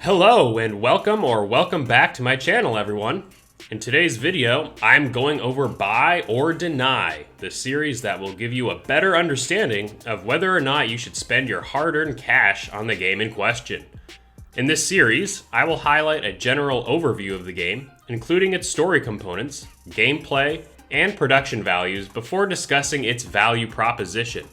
Hello and welcome back to my channel, everyone. In today's video, I'm going over Buy or Deny, the series that will give you a better understanding of whether or not you should spend your hard-earned cash on the game in question. In this series, I will highlight a general overview of the game, including its story components, gameplay, and production values before discussing its value proposition.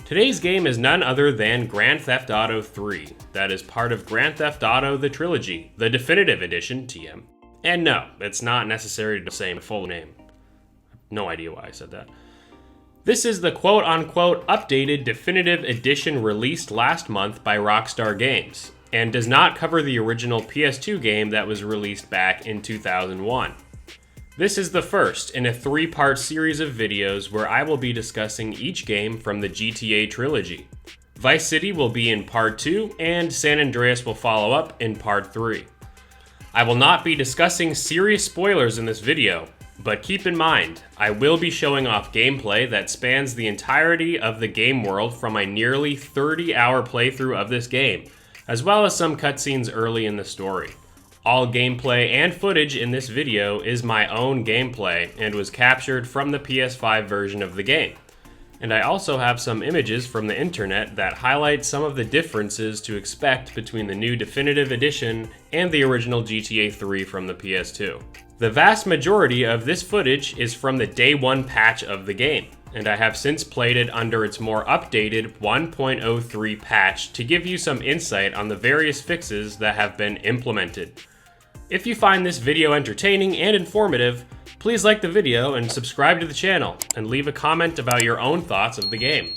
Today's game is none other than Grand Theft Auto 3, that is part of Grand Theft Auto The Trilogy, The Definitive Edition, TM. And no, it's not necessary to say my full name. No idea why I said that. This is the quote-unquote updated Definitive Edition released last month by Rockstar Games, and does not cover the original PS2 game that was released back in 2001. This is the first in a three-part series of videos where I will be discussing each game from the GTA trilogy. Vice City will be in part 2, and San Andreas will follow up in part 3. I will not be discussing serious spoilers in this video, but keep in mind, I will be showing off gameplay that spans the entirety of the game world from my nearly 30-hour playthrough of this game, as well as some cutscenes early in the story. All gameplay and footage in this video is my own gameplay and was captured from the PS5 version of the game. And I also have some images from the internet that highlight some of the differences to expect between the new Definitive Edition and the original GTA 3 from the PS2. The vast majority of this footage is from the Day 1 patch of the game, and I have since played it under its more updated 1.03 patch to give you some insight on the various fixes that have been implemented. If you find this video entertaining and informative, please like the video and subscribe to the channel, and leave a comment about your own thoughts of the game.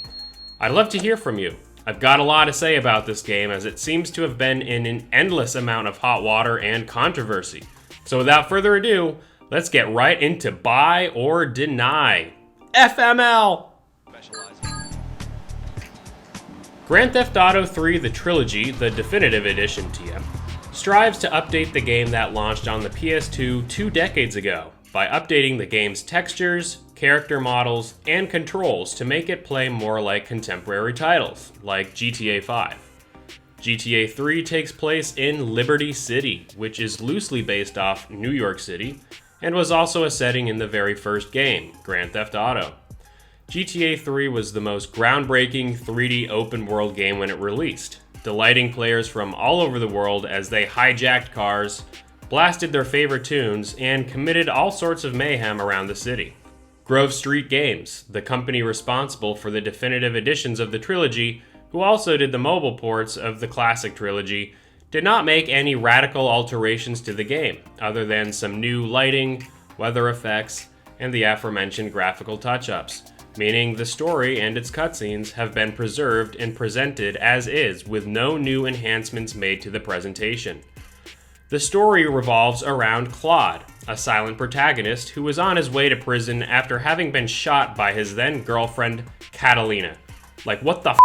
I'd love to hear from you. I've got a lot to say about this game as it seems to have been in an endless amount of hot water and controversy. So without further ado, let's get right into Buy or Deny. FML! Grand Theft Auto 3 The Trilogy, The Definitive Edition TM, strives to update the game that launched on the PS2 2 decades ago by updating the game's textures, character models, and controls to make it play more like contemporary titles, like GTA 5. GTA 3 takes place in Liberty City, which is loosely based off New York City, and was also a setting in the very first game, Grand Theft Auto. GTA 3 was the most groundbreaking 3D open-world game when it released, delighting players from all over the world as they hijacked cars, blasted their favorite tunes, and committed all sorts of mayhem around the city. Grove Street Games, the company responsible for the definitive editions of the trilogy, who also did the mobile ports of the classic trilogy, did not make any radical alterations to the game, other than some new lighting, weather effects, and the aforementioned graphical touch-ups, meaning the story and its cutscenes have been preserved and presented as is with no new enhancements made to the presentation. The story revolves around Claude, a silent protagonist who was on his way to prison after having been shot by his then girlfriend, Catalina. Like, what the f***?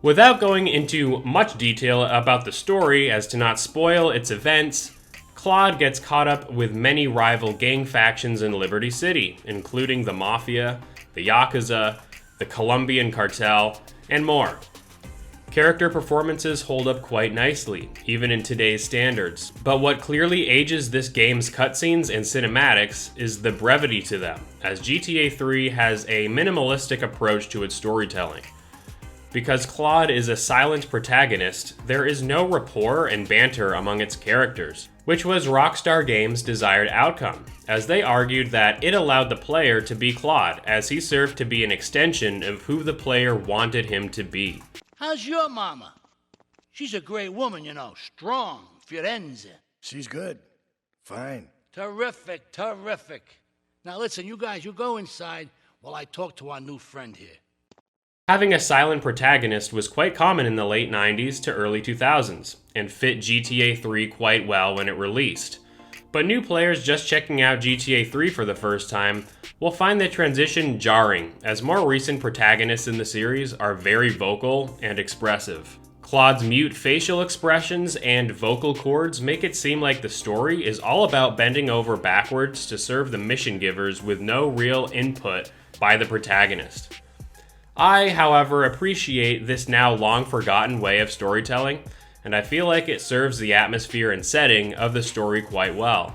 Without going into much detail about the story as to not spoil its events, Claude gets caught up with many rival gang factions in Liberty City, including the Mafia, the Yakuza, the Colombian Cartel, and more. Character performances hold up quite nicely, even in today's standards, but what clearly ages this game's cutscenes and cinematics is the brevity to them, as GTA 3 has a minimalistic approach to its storytelling. Because Claude is a silent protagonist, there is no rapport and banter among its characters, which was Rockstar Games' desired outcome, as they argued that it allowed the player to be Claude, as he served to be an extension of who the player wanted him to be. How's your mama? She's a great woman, you know, strong, Firenze. She's good. Fine. Terrific, terrific. Now listen, you guys, you go inside while I talk to our new friend here. Having a silent protagonist was quite common in the late 90s to early 2000s, and fit GTA 3 quite well when it released. But new players just checking out GTA 3 for the first time will find the transition jarring, as more recent protagonists in the series are very vocal and expressive. Claude's mute facial expressions and vocal cords make it seem like the story is all about bending over backwards to serve the mission givers with no real input by the protagonist. I, however, appreciate this now long forgotten way of storytelling, and I feel like it serves the atmosphere and setting of the story quite well.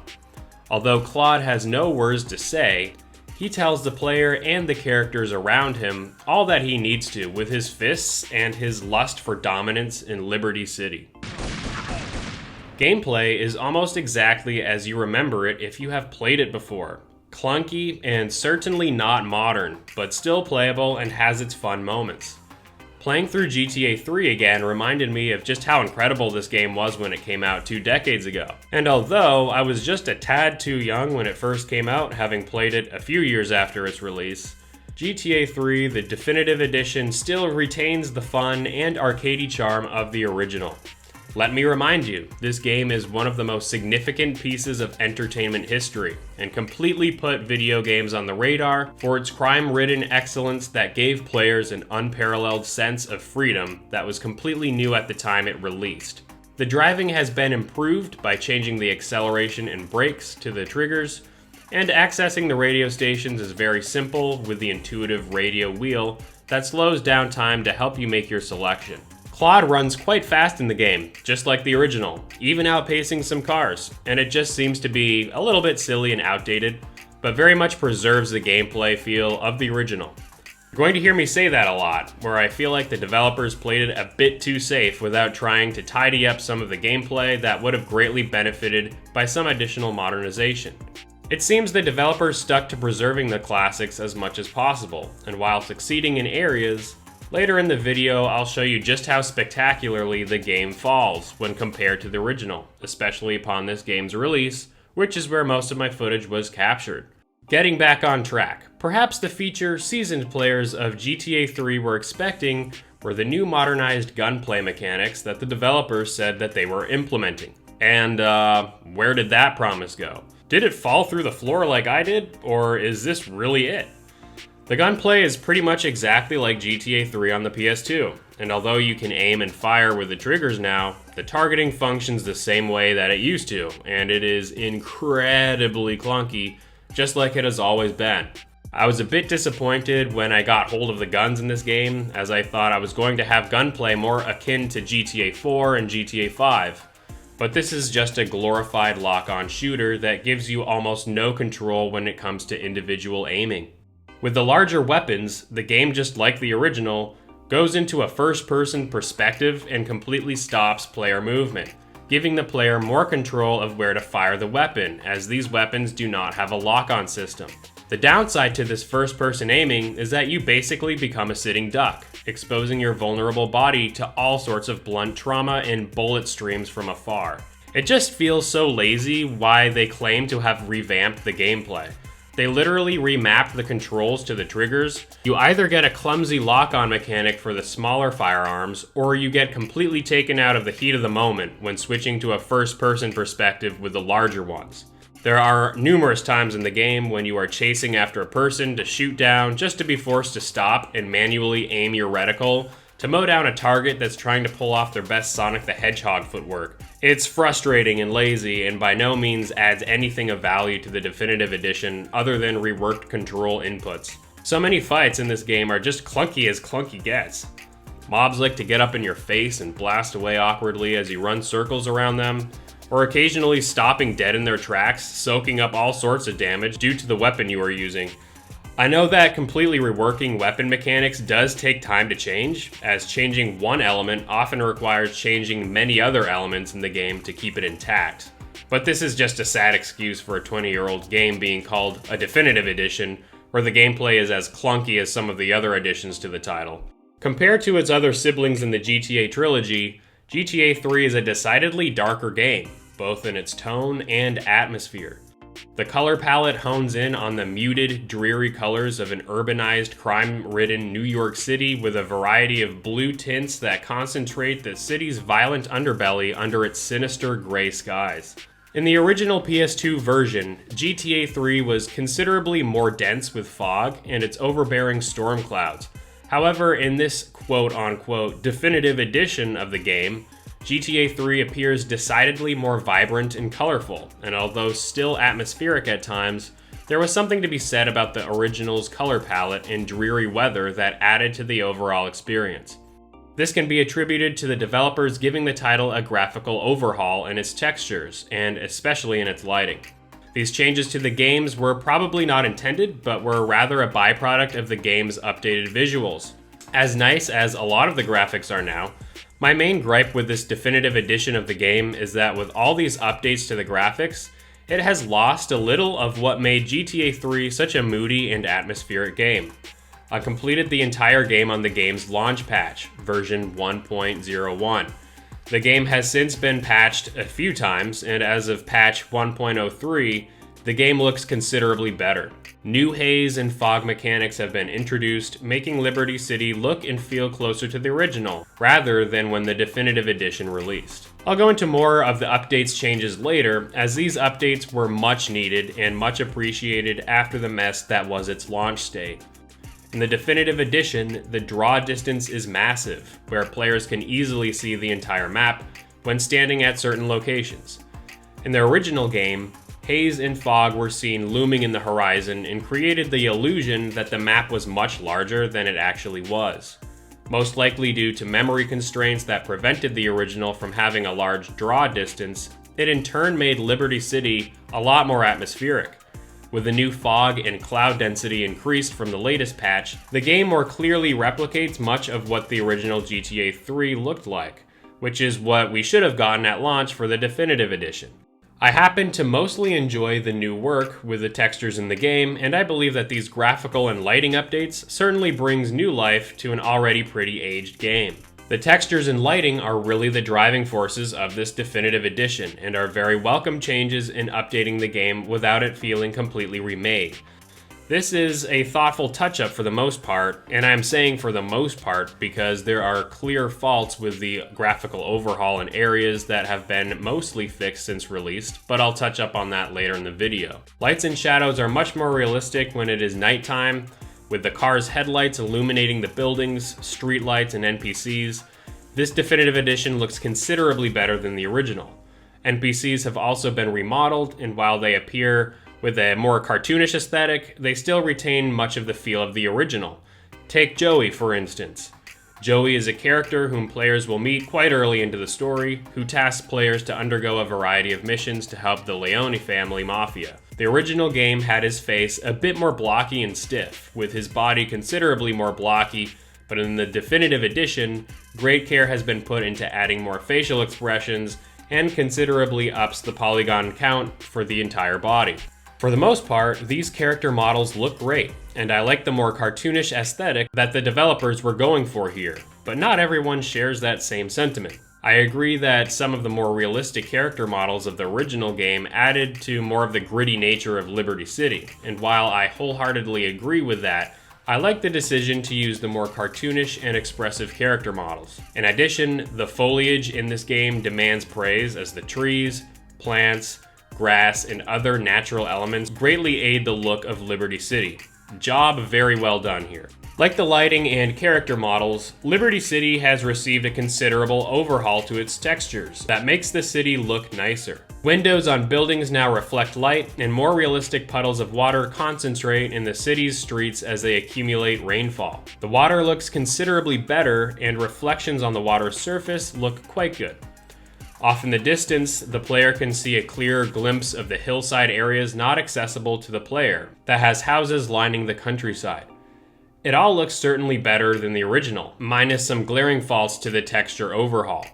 Although Claude has no words to say, he tells the player and the characters around him all that he needs to with his fists and his lust for dominance in Liberty City. Gameplay is almost exactly as you remember it if you have played it before. Clunky and certainly not modern, but still playable and has its fun moments. Playing through GTA 3 again reminded me of just how incredible this game was when it came out 2 decades ago. And although I was just a tad too young when it first came out, having played it a few years after its release, GTA 3 The Definitive Edition still retains the fun and arcadey charm of the original. Let me remind you, this game is one of the most significant pieces of entertainment history, and completely put video games on the radar for its crime-ridden excellence that gave players an unparalleled sense of freedom that was completely new at the time it released. The driving has been improved by changing the acceleration and brakes to the triggers, and accessing the radio stations is very simple with the intuitive radio wheel that slows down time to help you make your selection. Claude runs quite fast in the game, just like the original, even outpacing some cars, and it just seems to be a little bit silly and outdated, but very much preserves the gameplay feel of the original. You're going to hear me say that a lot, where I feel like the developers played it a bit too safe without trying to tidy up some of the gameplay that would have greatly benefited by some additional modernization. It seems the developers stuck to preserving the classics as much as possible, and while succeeding in areas, later in the video, I'll show you just how spectacularly the game falls when compared to the original, especially upon this game's release, which is where most of my footage was captured. Getting back on track, perhaps the feature seasoned players of GTA 3 were expecting were the new modernized gunplay mechanics that the developers said that they were implementing. And where did that promise go? Did it fall through the floor like I did, or is this really it? The gunplay is pretty much exactly like GTA 3 on the PS2, and although you can aim and fire with the triggers now, the targeting functions the same way that it used to, and it is incredibly clunky, just like it has always been. I was a bit disappointed when I got hold of the guns in this game, as I thought I was going to have gunplay more akin to GTA 4 and GTA 5. But this is just a glorified lock-on shooter that gives you almost no control when it comes to individual aiming. With the larger weapons, the game, just like the original, goes into a first-person perspective and completely stops player movement, giving the player more control of where to fire the weapon, as these weapons do not have a lock-on system. The downside to this first-person aiming is that you basically become a sitting duck, exposing your vulnerable body to all sorts of blunt trauma and bullet streams from afar. It just feels so lazy why they claim to have revamped the gameplay. They literally remapped the controls to the triggers. You either get a clumsy lock-on mechanic for the smaller firearms, or you get completely taken out of the heat of the moment when switching to a first-person perspective with the larger ones. There are numerous times in the game when you are chasing after a person to shoot down just to be forced to stop and manually aim your reticle to mow down a target that's trying to pull off their best Sonic the Hedgehog footwork. It's frustrating and lazy, and by no means adds anything of value to the Definitive Edition other than reworked control inputs. So many fights in this game are just clunky as clunky gets. Mobs like to get up in your face and blast away awkwardly as you run circles around them, or occasionally stopping dead in their tracks, soaking up all sorts of damage due to the weapon you are using. I know that completely reworking weapon mechanics does take time to change, as changing one element often requires changing many other elements in the game to keep it intact. But this is just a sad excuse for a 20-year-old game being called a Definitive Edition, where the gameplay is as clunky as some of the other additions to the title. Compared to its other siblings in the GTA trilogy, GTA 3 is a decidedly darker game, both in its tone and atmosphere. The color palette hones in on the muted, dreary colors of an urbanized, crime-ridden New York City with a variety of blue tints that concentrate the city's violent underbelly under its sinister gray skies. In the original PS2 version, GTA 3 was considerably more dense with fog and its overbearing storm clouds. However, in this quote-unquote definitive edition of the game, GTA 3 appears decidedly more vibrant and colorful, and although still atmospheric at times, There was something to be said about the original's color palette and dreary weather that added to the overall experience. This can be attributed to the developers giving the title a graphical overhaul in its textures, and especially in its lighting. These changes to the games were probably not intended, but were rather a byproduct of the game's updated visuals. As nice as a lot of the graphics are now, my main gripe with this definitive edition of the game is that with all these updates to the graphics, it has lost a little of what made GTA 3 such a moody and atmospheric game. I completed the entire game on the game's launch patch, version 1.01. The game has since been patched a few times, and as of patch 1.03, the game looks considerably better. New haze and fog mechanics have been introduced, making Liberty City look and feel closer to the original, rather than when the definitive edition released. I'll go into more of the updates changes later, as these updates were much needed and much appreciated after the mess that was its launch state. In the definitive edition, the draw distance is massive, where players can easily see the entire map when standing at certain locations. In the original game, haze and fog were seen looming in the horizon and created the illusion that the map was much larger than it actually was. Most likely due to memory constraints that prevented the original from having a large draw distance, it in turn made Liberty City a lot more atmospheric. With the new fog and cloud density increased from the latest patch, the game more clearly replicates much of what the original GTA 3 looked like, which is what we should have gotten at launch for the definitive edition. I happen to mostly enjoy the new work with the textures in the game, and I believe that these graphical and lighting updates certainly brings new life to an already pretty aged game. The textures and lighting are really the driving forces of this definitive edition, and are very welcome changes in updating the game without it feeling completely remade. This is a thoughtful touch-up for the most part, and I'm saying for the most part because there are clear faults with the graphical overhaul in areas that have been mostly fixed since released, but I'll touch up on that later in the video. Lights and shadows are much more realistic when it is nighttime, with the car's headlights illuminating the buildings, streetlights, and NPCs. This definitive edition looks considerably better than the original. NPCs have also been remodeled, and while they appear with a more cartoonish aesthetic, they still retain much of the feel of the original. Take Joey, for instance. Joey is a character whom players will meet quite early into the story, who tasks players to undergo a variety of missions to help the Leone family mafia. The original game had his face a bit more blocky and stiff, with his body considerably more blocky, but in the definitive edition, great care has been put into adding more facial expressions and considerably ups the polygon count for the entire body. For the most part, these character models look great, and I like the more cartoonish aesthetic that the developers were going for here, but not everyone shares that same sentiment. I agree that some of the more realistic character models of the original game added to more of the gritty nature of Liberty City, and while I wholeheartedly agree with that, I like the decision to use the more cartoonish and expressive character models. In addition, the foliage in this game demands praise as the trees, plants, grass, and other natural elements greatly aid the look of Liberty City. Job very well done here. Like the lighting and character models, Liberty City has received a considerable overhaul to its textures that makes the city look nicer. Windows on buildings now reflect light, and more realistic puddles of water concentrate in the city's streets as they accumulate rainfall. The water looks considerably better, and reflections on the water's surface look quite good. Off in the distance, the player can see a clear glimpse of the hillside areas not accessible to the player, that has houses lining the countryside. It all looks certainly better than the original, minus some glaring faults to the texture overhaul.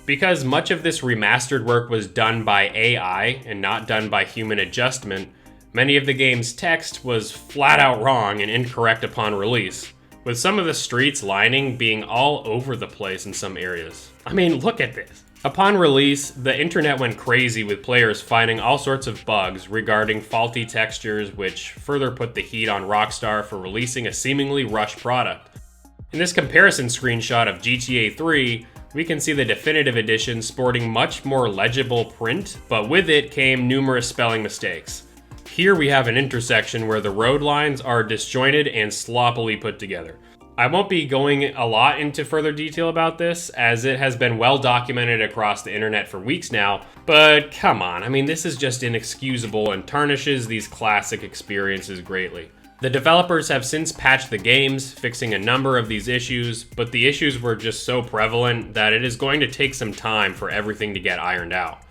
Because much of this remastered work was done by AI and not done by human adjustment, many of the game's text was flat out wrong and incorrect upon release, with some of the streets lining being all over the place in some areas. I mean, look at this. Upon release, the internet went crazy with players finding all sorts of bugs regarding faulty textures, which further put the heat on Rockstar for releasing a seemingly rushed product. In this comparison screenshot of GTA 3, we can see the definitive edition sporting much more legible print, but with it came numerous spelling mistakes. Here we have an intersection where the road lines are disjointed and sloppily put together. I won't be going a lot into further detail about this, as it has been well documented across the internet for weeks now, but come on, I mean, this is just inexcusable and tarnishes these classic experiences greatly. The developers have since patched the games, fixing a number of these issues, but the issues were just so prevalent that it is going to take some time for everything to get ironed out.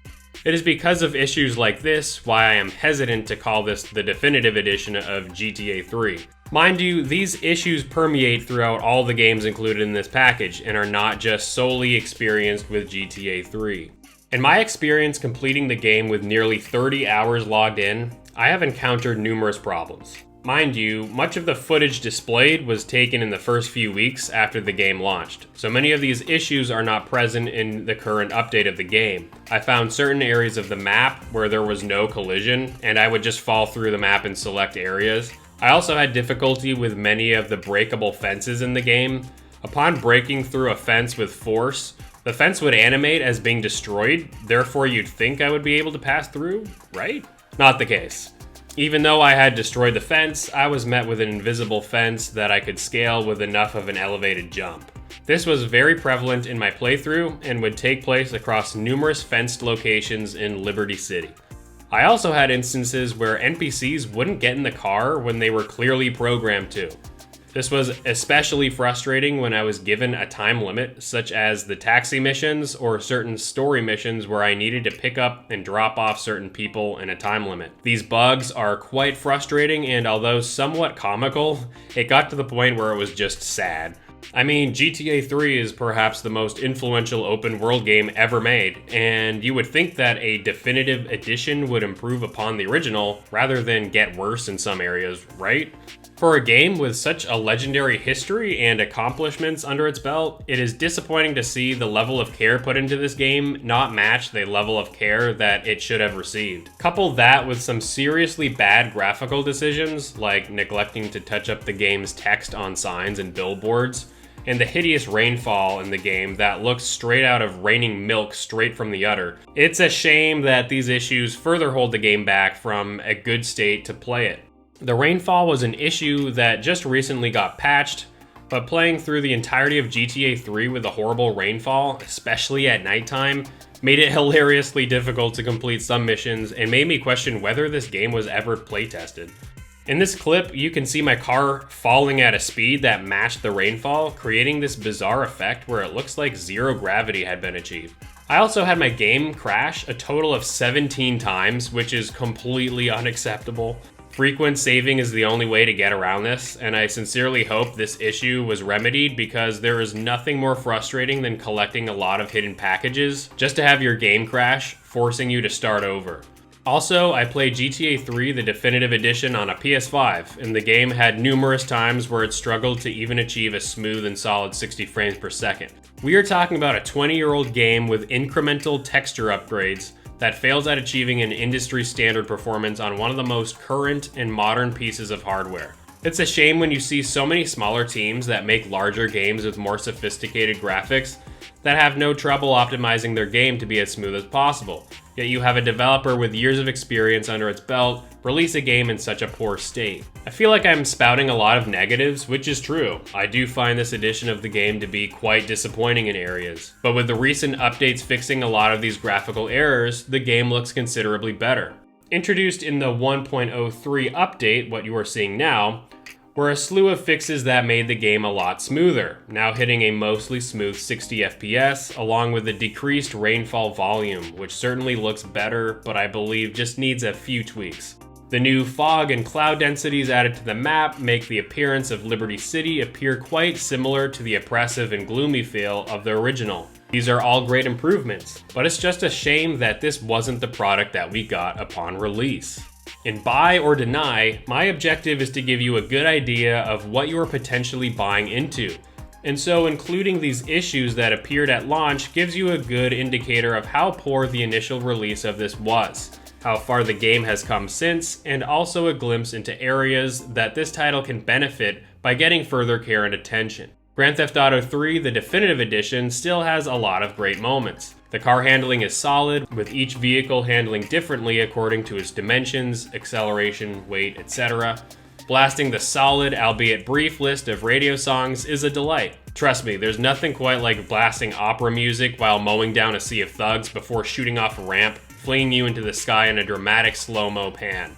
It is because of issues like this why I am hesitant to call this the definitive edition of GTA 3. Mind you, these issues permeate throughout all the games included in this package and are not just solely experienced with GTA 3. In my experience completing the game with nearly 30 hours logged in, I have encountered numerous problems. Mind you, much of the footage displayed was taken in the first few weeks after the game launched, so many of these issues are not present in the current update of the game. I found certain areas of the map where there was no collision, and I would just fall through the map in select areas. I also had difficulty with many of the breakable fences in the game. Upon breaking through a fence with force, the fence would animate as being destroyed, therefore you'd think I would be able to pass through, right? Not the case. Even though I had destroyed the fence, I was met with an invisible fence that I could scale with enough of an elevated jump. This was very prevalent in my playthrough and would take place across numerous fenced locations in Liberty City. I also had instances where NPCs wouldn't get in the car when they were clearly programmed to. This was especially frustrating when I was given a time limit, such as the taxi missions or certain story missions where I needed to pick up and drop off certain people in a time limit. These bugs are quite frustrating, and although somewhat comical, it got to the point where it was just sad. I mean, GTA 3 is perhaps the most influential open world game ever made, and you would think that a definitive edition would improve upon the original rather than get worse in some areas, right? For a game with such a legendary history and accomplishments under its belt, it is disappointing to see the level of care put into this game not match the level of care that it should have received. Couple that with some seriously bad graphical decisions, like neglecting to touch up the game's text on signs and billboards, and the hideous rainfall in the game that looks straight out of raining milk straight from the udder. It's a shame that these issues further hold the game back from a good state to play it. The rainfall was an issue that just recently got patched, but playing through the entirety of GTA 3 with a horrible rainfall, especially at nighttime, made it hilariously difficult to complete some missions and made me question whether this game was ever playtested. In this clip, you can see my car falling at a speed that matched the rainfall, creating this bizarre effect where it looks like zero gravity had been achieved. I also had my game crash a total of 17 times, which is completely unacceptable. Frequent saving is the only way to get around this, and I sincerely hope this issue was remedied because there is nothing more frustrating than collecting a lot of hidden packages just to have your game crash, forcing you to start over. Also, I played GTA 3 The Definitive Edition on a PS5, and the game had numerous times where it struggled to even achieve a smooth and solid 60 frames per second. We are talking about a 20-year-old game with incremental texture upgrades that fails at achieving an industry standard performance on one of the most current and modern pieces of hardware. It's a shame when you see so many smaller teams that make larger games with more sophisticated graphics that have no trouble optimizing their game to be as smooth as possible. Yet you have a developer with years of experience under its belt release a game in such a poor state. I feel like I'm spouting a lot of negatives, which is true. I do find this edition of the game to be quite disappointing in areas. But with the recent updates fixing a lot of these graphical errors, the game looks considerably better. Introduced in the 1.03 update, what you are seeing now, were a slew of fixes that made the game a lot smoother, now hitting a mostly smooth 60 FPS, along with a decreased rainfall volume, which certainly looks better, but I believe just needs a few tweaks. The new fog and cloud densities added to the map make the appearance of Liberty City appear quite similar to the oppressive and gloomy feel of the original. These are all great improvements, but it's just a shame that this wasn't the product that we got upon release. In Buy or Deny, my objective is to give you a good idea of what you are potentially buying into. And so including these issues that appeared at launch gives you a good indicator of how poor the initial release of this was, how far the game has come since, and also a glimpse into areas that this title can benefit by getting further care and attention. Grand Theft Auto 3 The Definitive Edition still has a lot of great moments. The car handling is solid, with each vehicle handling differently according to its dimensions, acceleration, weight, etc. blasting the solid, albeit brief list of radio songs is a delight. Trust me, there's nothing quite like blasting opera music while mowing down a sea of thugs before shooting off a ramp, flinging you into the sky in a dramatic slow-mo pan.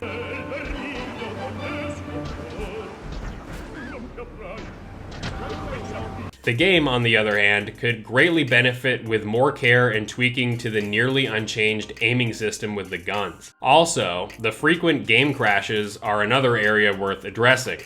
The game, on the other hand, could greatly benefit with more care and tweaking to the nearly unchanged aiming system with the guns. Also, the frequent game crashes are another area worth addressing.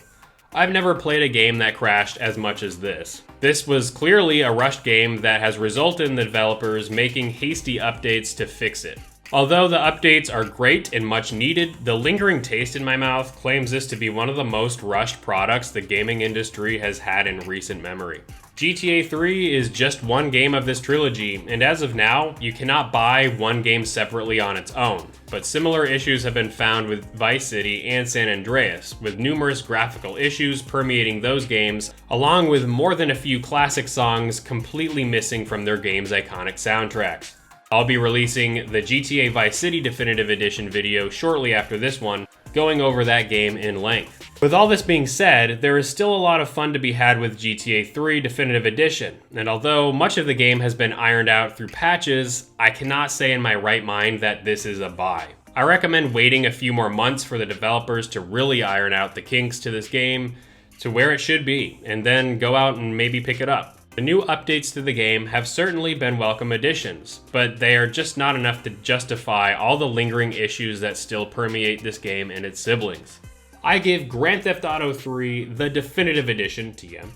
I've never played a game that crashed as much as this. This was clearly a rushed game that has resulted in the developers making hasty updates to fix it. Although the updates are great and much needed, the lingering taste in my mouth claims this to be one of the most rushed products the gaming industry has had in recent memory. GTA 3 is just one game of this trilogy, and as of now, you cannot buy one game separately on its own. But similar issues have been found with Vice City and San Andreas, with numerous graphical issues permeating those games, along with more than a few classic songs completely missing from their game's iconic soundtracks. I'll be releasing the GTA Vice City Definitive Edition video shortly after this one, going over that game in length. With all this being said, there is still a lot of fun to be had with GTA 3 Definitive Edition, and although much of the game has been ironed out through patches, I cannot say in my right mind that this is a buy. I recommend waiting a few more months for the developers to really iron out the kinks to this game to where it should be, and then go out and maybe pick it up. The new updates to the game have certainly been welcome additions, but they are just not enough to justify all the lingering issues that still permeate this game and its siblings. I give Grand Theft Auto 3, the Definitive Edition, TM,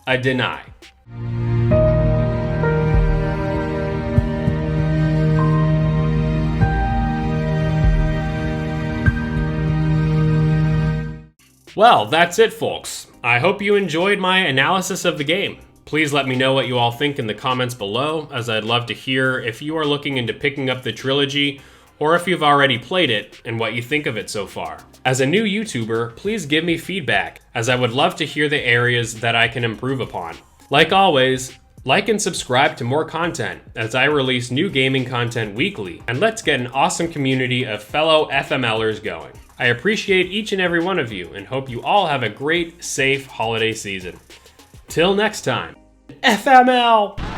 a deny. Well, that's it, folks. I hope you enjoyed my analysis of the game. Please let me know what you all think in the comments below, as I'd love to hear if you are looking into picking up the trilogy, or if you've already played it and what you think of it so far. As a new YouTuber, please give me feedback, as I would love to hear the areas that I can improve upon. Like always, like and subscribe to more content, as I release new gaming content weekly, and let's get an awesome community of fellow FMLers going. I appreciate each and every one of you, and hope you all have a great, safe holiday season. Till next time, FML!